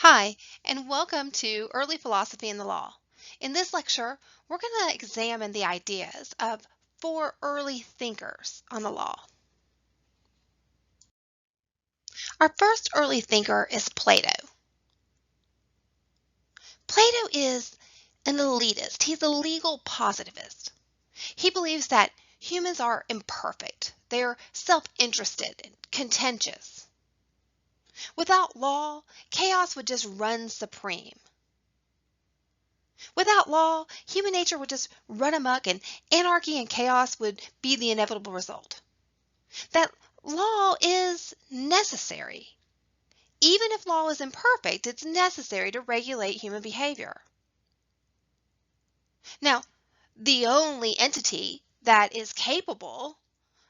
Hi, and welcome to Early Philosophy and the Law. In this lecture, we're going to examine the ideas of four early thinkers on the law. Our first early thinker is Plato. Plato is an elitist. He's a legal positivist. He believes that humans are imperfect. They're self-interested and contentious. Without law, chaos would just run supreme. Without law, human nature would just run amok and anarchy and chaos would be the inevitable result. That law is necessary. Even if law is imperfect, it's necessary to regulate human behavior. Now, the only entity that is capable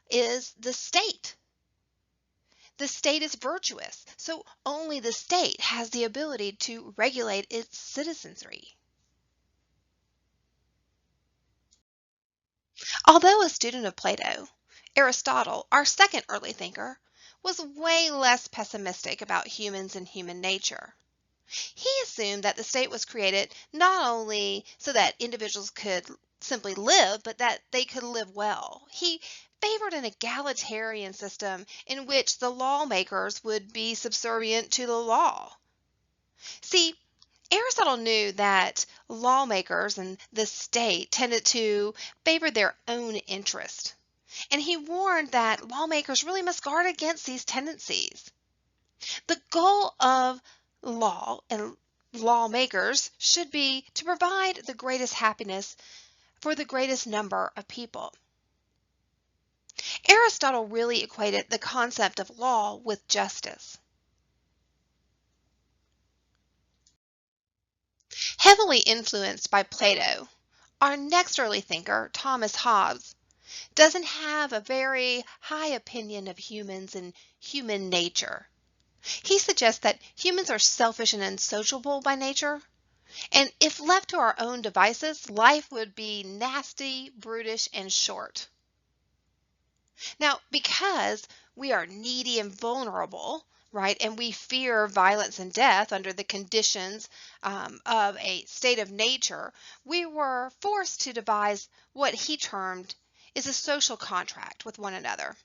is the state. The state is virtuous, so only the state has the ability to regulate its citizenry. Although a student of Plato, Aristotle, our second early thinker, was way less pessimistic about humans and human nature. He assumed that the state was created not only so that individuals could simply live, but that they could live well. He favored an egalitarian system in which the lawmakers would be subservient to the law. See, Aristotle knew that lawmakers and the state tended to favor their own interest, and he warned that lawmakers really must guard against these tendencies. The goal of law and lawmakers should be to provide the greatest happiness for the greatest number of people. Aristotle really equated the concept of law with justice. Heavily influenced by Plato, our next early thinker, Thomas Hobbes, doesn't have a very high opinion of humans and human nature. He suggests that humans are selfish and unsociable by nature, and if left to our own devices, life would be nasty, brutish, and short. Now, because we are needy and vulnerable, right, and we fear violence and death under the conditions of a state of nature, we were forced to devise what he termed is a social contract with one another.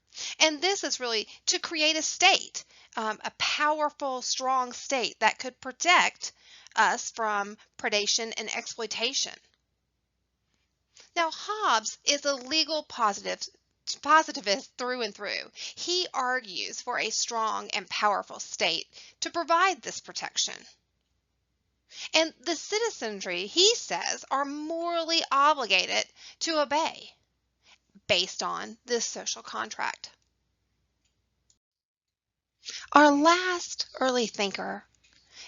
And this is really to create a state, a powerful, strong state that could protect us from predation and exploitation. Now, Hobbes is a legal positivist through and through. He argues for a strong and powerful state to provide this protection. And the citizenry, he says, are morally obligated to obey based on this social contract. Our last early thinker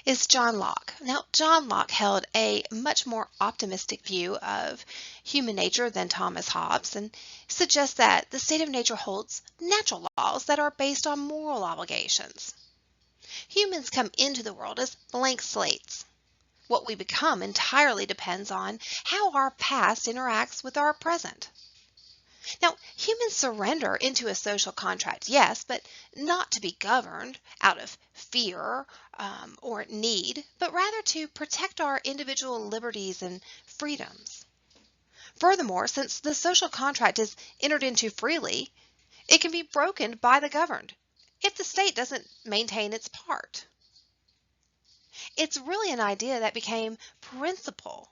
is John Locke. Now, John Locke held a much more optimistic view of human nature than Thomas Hobbes and suggests that the state of nature holds natural laws that are based on moral obligations. Humans come into the world as blank slates. What we become entirely depends on how our past interacts with our present. Now, humans surrender into a social contract, yes, but not to be governed out of fear or need, but rather to protect our individual liberties and freedoms. Furthermore, since the social contract is entered into freely, it can be broken by the governed if the state doesn't maintain its part. It's really an idea that became principal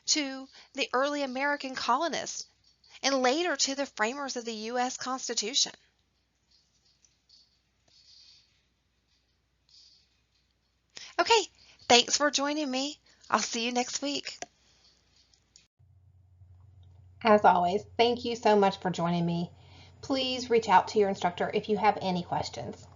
to the early American colonists and later to the framers of the U.S. Constitution. Okay, thanks for joining me. I'll see you next week. As always, thank you so much for joining me. Please reach out to your instructor if you have any questions.